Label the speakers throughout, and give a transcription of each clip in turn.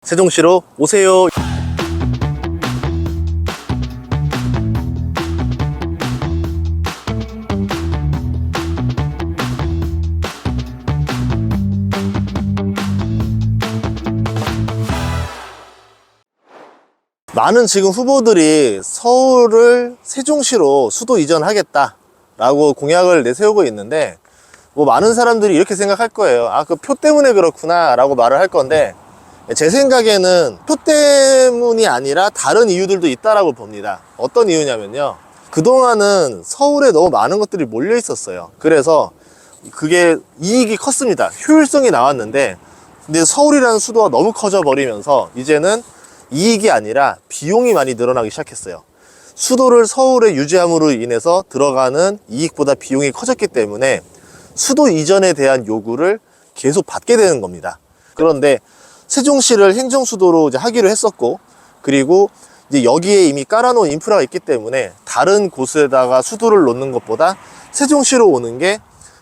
Speaker 1: 세종시로 오세요. 많은 지금 후보들이 서울을 세종시로 수도 이전하겠다 라고 공약을 내세우고 있는데, 뭐 많은 사람들이 이렇게 생각할 거예요. 아, 그 표 때문에 그렇구나 라고 말을 할 건데, 제 생각에는 표 때문이 아니라 다른 이유들도 있다라고 봅니다. 어떤 이유냐면요, 그동안은 서울에 너무 많은 것들이 몰려 있었어요. 그래서 그게 이익이 컸습니다. 효율성이 나왔는데, 근데 서울이라는 수도가 너무 커져 버리면서 이제는 이익이 아니라 비용이 많이 늘어나기 시작했어요. 수도를 서울에 유지함으로 인해서 들어가는 이익보다 비용이 커졌기 때문에 수도 이전에 대한 요구를 계속 받게 되는 겁니다. 그런데 세종시를 행정수도로 이제 하기로 했었고, 그리고 이제 여기에 이미 깔아놓은 인프라가 있기 때문에 다른 곳에다가 수도를 놓는 것보다 세종시로 오는 게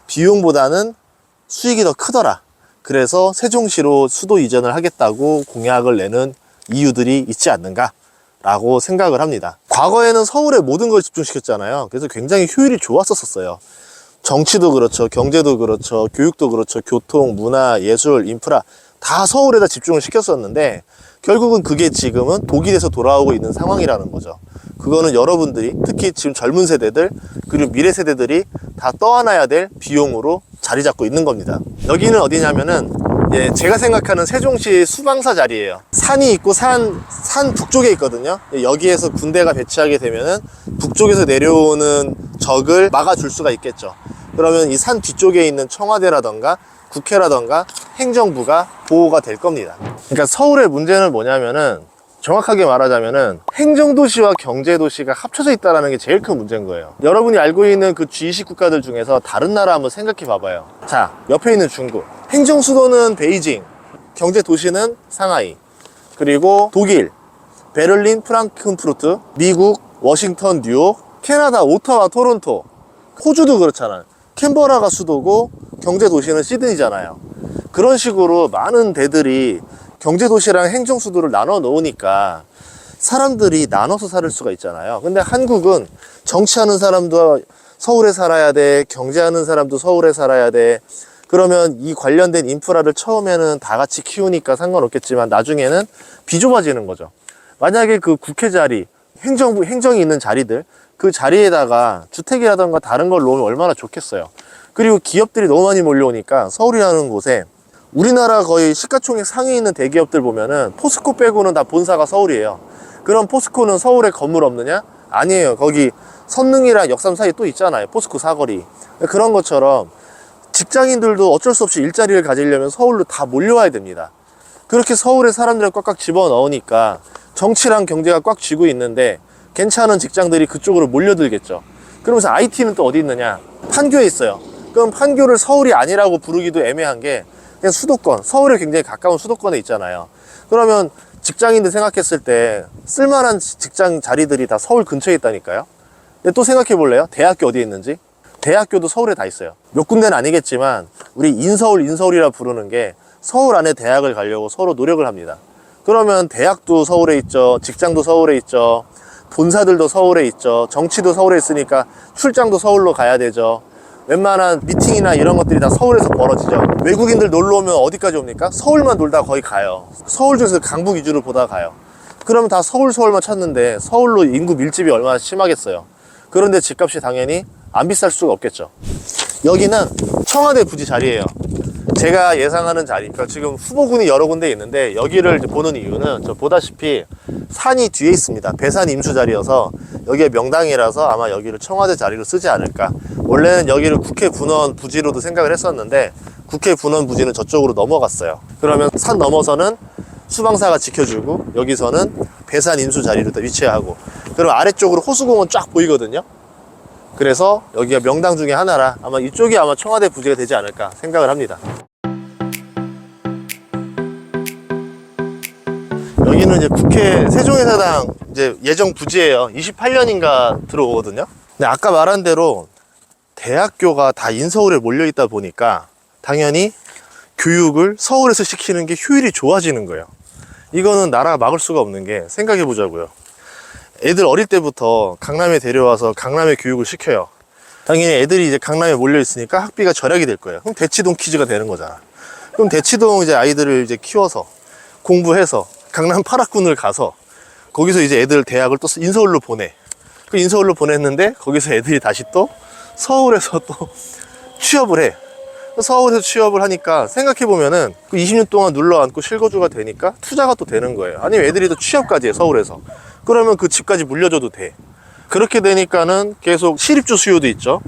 Speaker 1: 비용보다는 수익이 더 크더라. 그래서 세종시로 수도 이전을 하겠다고 공약을 내는 이유들이 있지 않는가 라고 생각을 합니다. 과거에는 서울에 모든 걸 집중시켰잖아요. 그래서 굉장히 효율이 좋았었어요. 정치도 그렇죠, 경제도 그렇죠, 교육도 그렇죠, 교통, 문화, 예술, 인프라 다 서울에다 집중을 시켰었는데, 결국은 그게 지금은 독일에서 돌아오고 있는 상황이라는 거죠. 그거는 여러분들이, 특히 지금 젊은 세대들 그리고 미래 세대들이 다 떠안아야 될 비용으로 자리 잡고 있는 겁니다. 여기는 어디냐면은, 제가 생각하는 세종시 수방사 자리예요. 산이 있고 산 북쪽에 있거든요. 여기에서 군대가 배치하게 되면은 북쪽에서 내려오는 적을 막아줄 수가 있겠죠. 그러면 이 산 뒤쪽에 있는 청와대라던가 국회라던가 행정부가 보호가 될 겁니다. 그러니까 서울의 문제는 뭐냐면은, 정확하게 말하자면은 행정도시와 경제도시가 합쳐져 있다는 게 제일 큰 문제인 거예요. 여러분이 알고 있는 그 G20 국가들 중에서 다른 나라 한번 생각해 봐봐요. 자, 옆에 있는 중국, 행정수도는 베이징, 경제도시는 상하이, 그리고 독일, 베를린, 프랑크푸르트, 미국, 워싱턴, 뉴욕, 캐나다, 오타와, 토론토, 호주도 그렇잖아요. 캔버라가 수도고 경제도시는 시드니잖아요. 그런 식으로 많은 데들이 경제도시랑 행정수도를 나눠 놓으니까 사람들이 나눠서 살 수가 있잖아요. 근데 한국은 정치하는 사람도 서울에 살아야 돼, 경제하는 사람도 서울에 살아야 돼. 그러면 이 관련된 인프라를 처음에는 다 같이 키우니까 상관없겠지만 나중에는 비좁아지는 거죠. 만약에 그 국회 자리, 행정이 있는 자리들, 그 자리에다가 주택이라던가 다른 걸 놓으면 얼마나 좋겠어요. 그리고 기업들이 너무 많이 몰려오니까 서울이라는 곳에, 우리나라 거의 시가총액 상위에 있는 대기업들 보면은 포스코 빼고는 다 본사가 서울이에요. 그럼 포스코는 서울에 건물 없느냐? 아니에요. 거기 선릉이랑 역삼 사이에 또 있잖아요. 포스코 사거리. 그런 것처럼 직장인들도 어쩔 수 없이 일자리를 가지려면 서울로 다 몰려와야 됩니다. 그렇게 서울에 사람들을 꽉꽉 집어넣으니까 정치랑 경제가 꽉 쥐고 있는데 괜찮은 직장들이 그쪽으로 몰려들겠죠. 그러면서 IT는 또 어디 있느냐? 판교에 있어요. 그럼 판교를 서울이 아니라고 부르기도 애매한 게, 그냥 수도권, 서울에 굉장히 가까운 수도권에 있잖아요. 그러면 직장인들 생각했을 때 쓸만한 직장 자리들이 다 서울 근처에 있다니까요. 근데 또 생각해 볼래요? 대학교 어디에 있는지? 대학교도 서울에 다 있어요. 몇 군데는 아니겠지만 우리 인서울이라 부르는 게 서울 안에 대학을 가려고 서로 노력을 합니다. 그러면 대학도 서울에 있죠, 직장도 서울에 있죠, 본사들도 서울에 있죠, 정치도 서울에 있으니까 출장도 서울로 가야 되죠. 웬만한 미팅이나 이런 것들이 다 서울에서 벌어지죠. 외국인들 놀러 오면 어디까지 옵니까? 서울만 놀다 거의 가요. 서울 중에서 강북 위주로 보다 가요. 그러면 다 서울만 찾는데 서울로 인구 밀집이 얼마나 심하겠어요. 그런데 집값이 당연히 안 비쌀 수가 없겠죠. 여기는 청와대 부지 자리예요. 제가 예상하는 자리, 그러니까 지금 후보군이 여러 군데 있는데 여기를 보는 이유는, 저 보다시피 산이 뒤에 있습니다. 배산 임수 자리여서 여기에 명당이라서 아마 여기를 청와대 자리로 쓰지 않을까. 원래는 여기를 국회 분원 부지로도 생각을 했었는데 국회 분원 부지는 저쪽으로 넘어갔어요. 그러면 산 넘어서는 수방사가 지켜주고 여기서는 배산 임수 자리로 위치하고, 그럼 아래쪽으로 호수공원 쫙 보이거든요. 그래서 여기가 명당 중에 하나라 아마 이쪽이 아마 청와대 부지가 되지 않을까 생각을 합니다. 여기는 이제 국회 세종의사당 이제 예정 부지예요. 28년인가 들어오거든요. 근데 아까 말한 대로 대학교가 다 인서울에 몰려 있다 보니까 당연히 교육을 서울에서 시키는 게 효율이 좋아지는 거예요. 이거는 나라가 막을 수가 없는 게, 생각해 보자고요. 애들 어릴 때부터 강남에 데려와서 강남에 교육을 시켜요. 당연히 애들이 이제 강남에 몰려 있으니까 학비가 절약이 될 거예요. 그럼 대치동 키즈가 되는 거잖아. 그럼 대치동 이제 아이들을 이제 키워서 공부해서 강남 8학군을 가서 거기서 이제 애들 대학을 또 인서울로 보내. 그 인서울로 보냈는데 거기서 애들이 다시 또 서울에서 또 취업을 해. 서울에서 취업을 하니까 생각해보면은 그 20년 동안 눌러앉고 실거주가 되니까 투자가 또 되는 거예요. 아니면 애들이 또 취업까지 해, 서울에서. 그러면 그 집까지 물려줘도 돼. 그렇게 되니까는 계속 실입주 수요도 있죠.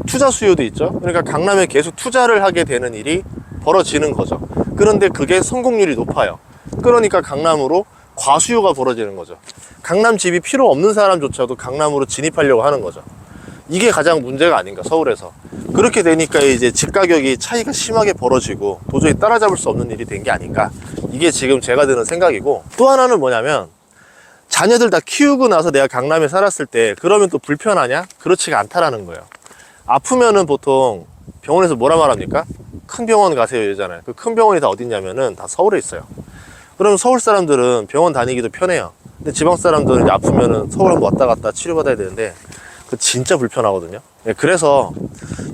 Speaker 1: 투자 수요도 있죠. 그러니까 강남에 계속 투자를 하게 되는 일이 벌어지는 거죠. 그런데 그게 성공률이 높아요. 그러니까 강남으로 과수요가 벌어지는 거죠. 강남 집이 필요 없는 사람조차도 강남으로 진입하려고 하는 거죠. 이게 가장 문제가 아닌가, 서울에서. 그렇게 되니까 이제 집 가격이 차이가 심하게 벌어지고 도저히 따라잡을 수 없는 일이 된 게 아닌가. 이게 지금 제가 드는 생각이고, 또 하나는 뭐냐면, 자녀들 다 키우고 나서 내가 강남에 살았을 때 그러면 또 불편하냐? 그렇지가 않다라는 거예요. 아프면은 보통 병원에서 뭐라 말합니까? 큰 병원 가세요 이러잖아요. 그 큰 병원이 다 어딨냐면은 다 서울에 있어요. 그러면 서울 사람들은 병원 다니기도 편해요. 근데 지방 사람들은 이제 아프면은 서울 한번 왔다 갔다 치료받아야 되는데 그 진짜 불편하거든요. 그래서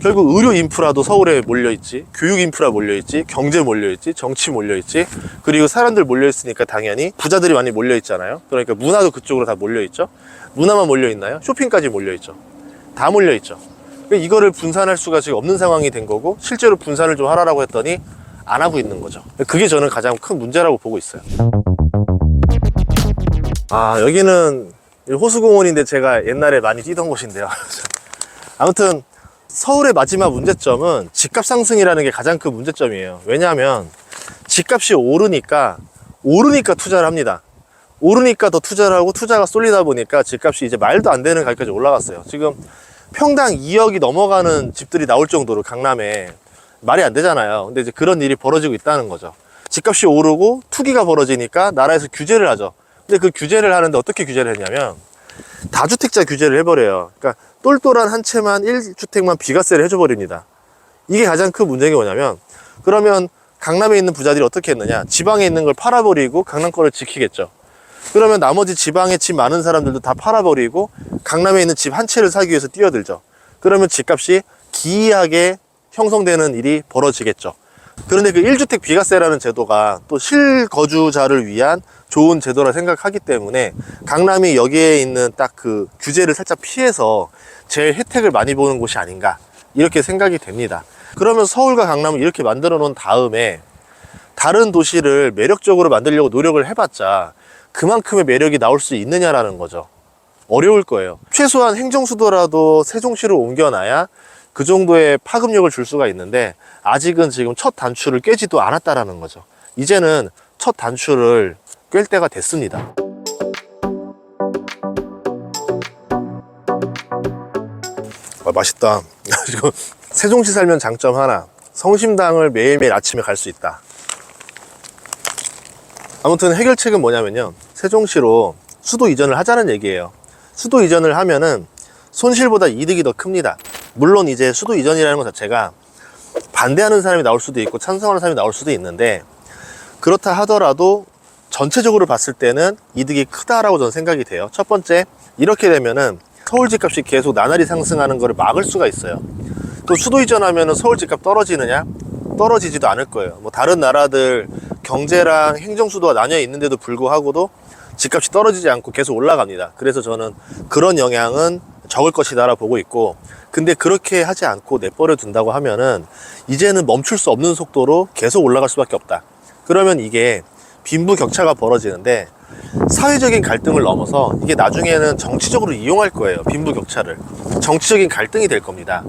Speaker 1: 결국 의료 인프라도 서울에 몰려있지, 교육 인프라 몰려있지, 경제 몰려있지, 정치 몰려있지, 그리고 사람들 몰려있으니까 당연히 부자들이 많이 몰려있잖아요. 그러니까 문화도 그쪽으로 다 몰려있죠. 문화만 몰려있나요? 쇼핑까지 몰려있죠. 다 몰려있죠. 이거를 분산할 수가 지금 없는 상황이 된 거고, 실제로 분산을 좀 하라고 했더니 안 하고 있는 거죠. 그게 저는 가장 큰 문제라고 보고 있어요. 아, 여기는 호수공원인데 제가 옛날에 많이 뛰던 곳인데요. 아무튼 서울의 마지막 문제점은 집값 상승이라는 게 가장 큰 문제점이에요. 왜냐하면 집값이 오르니까 투자를 합니다. 오르니까 더 투자를 하고, 투자가 쏠리다 보니까 집값이 이제 말도 안 되는 가격까지 올라갔어요. 지금 평당 2억이 넘어가는 집들이 나올 정도로 강남에, 말이 안 되잖아요. 근데 이제 그런 일이 벌어지고 있다는 거죠. 집값이 오르고 투기가 벌어지니까 나라에서 규제를 하죠. 근데 그 규제를 하는데 어떻게 규제를 했냐면 다주택자 규제를 해버려요. 그러니까 똘똘한 한 채만 1주택만 비과세를 해줘버립니다. 이게 가장 큰 문제가 뭐냐면, 그러면 강남에 있는 부자들이 어떻게 했느냐, 지방에 있는 걸 팔아버리고 강남 거를 지키겠죠. 그러면 나머지 지방에 집 많은 사람들도 다 팔아버리고 강남에 있는 집 한 채를 사기 위해서 뛰어들죠. 그러면 집값이 기이하게 형성되는 일이 벌어지겠죠. 그런데 그 1주택 비과세라는 제도가 또 실거주자를 위한 좋은 제도라 생각하기 때문에 강남이 여기에 있는 딱 그 규제를 살짝 피해서 제일 혜택을 많이 보는 곳이 아닌가, 이렇게 생각이 됩니다. 그러면 서울과 강남을 이렇게 만들어 놓은 다음에 다른 도시를 매력적으로 만들려고 노력을 해봤자 그만큼의 매력이 나올 수 있느냐라는 거죠. 어려울 거예요. 최소한 행정수도라도 세종시로 옮겨놔야 그 정도의 파급력을 줄 수가 있는데, 아직은 지금 첫 단추를 깨지도 않았다라는 거죠. 이제는 첫 단추를 꿰 때가 됐습니다. 아, 맛있다. 지금 세종시 살면 장점 하나, 성심당을 매일매일 아침에 갈 수 있다. 아무튼 해결책은 뭐냐면요, 세종시로 수도 이전을 하자는 얘기예요. 수도 이전을 하면은 손실보다 이득이 더 큽니다. 물론 이제 수도 이전이라는 것 자체가 반대하는 사람이 나올 수도 있고 찬성하는 사람이 나올 수도 있는데, 그렇다 하더라도 전체적으로 봤을 때는 이득이 크다라고 저는 생각이 돼요. 첫 번째, 이렇게 되면은 서울 집값이 계속 나날이 상승하는 것을 막을 수가 있어요. 또 수도 이전하면은 서울 집값 떨어지느냐? 떨어지지도 않을 거예요. 뭐 다른 나라들 경제랑 행정수도가 나뉘어 있는데도 불구하고도 집값이 떨어지지 않고 계속 올라갑니다. 그래서 저는 그런 영향은 적을 것이다라고 보고 있고, 근데 그렇게 하지 않고 내버려 둔다고 하면은 이제는 멈출 수 없는 속도로 계속 올라갈 수밖에 없다. 그러면 이게 빈부격차가 벌어지는데, 사회적인 갈등을 넘어서 이게 나중에는 정치적으로 이용할 거예요. 빈부격차를 정치적인 갈등이 될 겁니다.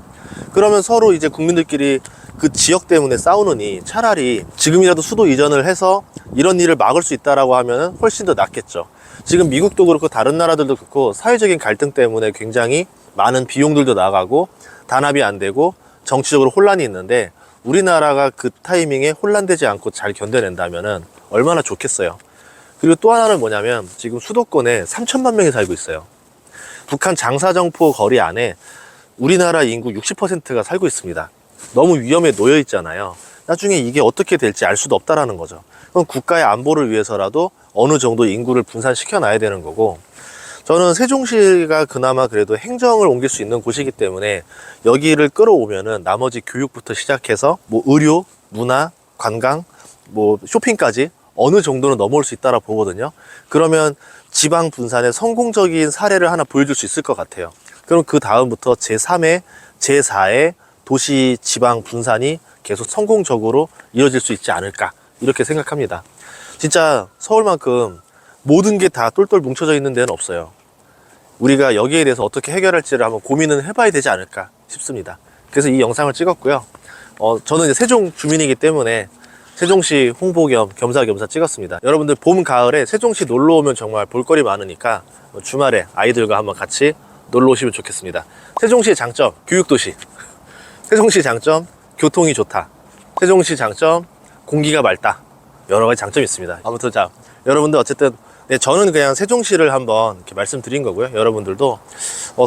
Speaker 1: 그러면 서로 이제 국민들끼리 그 지역 때문에 싸우느니 차라리 지금이라도 수도 이전을 해서 이런 일을 막을 수 있다라고 하면 훨씬 더 낫겠죠. 지금 미국도 그렇고 다른 나라들도 그렇고 사회적인 갈등 때문에 굉장히 많은 비용들도 나가고 단합이 안 되고 정치적으로 혼란이 있는데, 우리나라가 그 타이밍에 혼란되지 않고 잘 견뎌낸다면은 얼마나 좋겠어요. 그리고 또 하나는 뭐냐면, 지금 수도권에 3천만 명이 살고 있어요. 북한 장사정포 거리 안에 우리나라 인구 60%가 살고 있습니다. 너무 위험에 놓여 있잖아요. 나중에 이게 어떻게 될지 알 수도 없다라는 거죠. 그럼 국가의 안보를 위해서라도 어느 정도 인구를 분산시켜 놔야 되는 거고, 저는 세종시가 그나마 그래도 행정을 옮길 수 있는 곳이기 때문에 여기를 끌어오면은 나머지 교육부터 시작해서 뭐 의료, 문화, 관광, 뭐 쇼핑까지 어느 정도는 넘어올 수 있다고 보거든요. 그러면 지방 분산의 성공적인 사례를 하나 보여줄 수 있을 것 같아요. 그럼 그 다음부터 제3의, 제4의 도시 지방 분산이 계속 성공적으로 이어질 수 있지 않을까, 이렇게 생각합니다. 진짜 서울만큼 모든 게 다 똘똘 뭉쳐져 있는 데는 없어요. 우리가 여기에 대해서 어떻게 해결할지를 한번 고민을 해봐야 되지 않을까 싶습니다. 그래서 이 영상을 찍었고요. 저는 이제 세종 주민이기 때문에 세종시 홍보 겸 겸사겸사 찍었습니다. 여러분들 봄, 가을에 세종시 놀러 오면 정말 볼거리 많으니까 주말에 아이들과 한번 같이 놀러 오시면 좋겠습니다. 세종시의 장점, 교육도시. 세종시 장점, 교통이 좋다. 세종시 장점, 공기가 맑다. 여러 가지 장점이 있습니다. 아무튼 자, 여러분들 어쨌든 네, 저는 그냥 세종시를 한번 이렇게 말씀드린 거고요. 여러분들도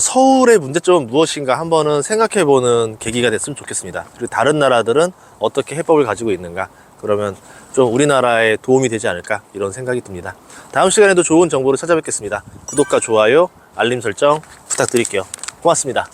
Speaker 1: 서울의 문제점은 무엇인가 한번은 생각해보는 계기가 됐으면 좋겠습니다. 그리고 다른 나라들은 어떻게 해법을 가지고 있는가, 그러면 좀 우리나라에 도움이 되지 않을까, 이런 생각이 듭니다. 다음 시간에도 좋은 정보를 찾아뵙겠습니다. 구독과 좋아요, 알림 설정 부탁드릴게요. 고맙습니다.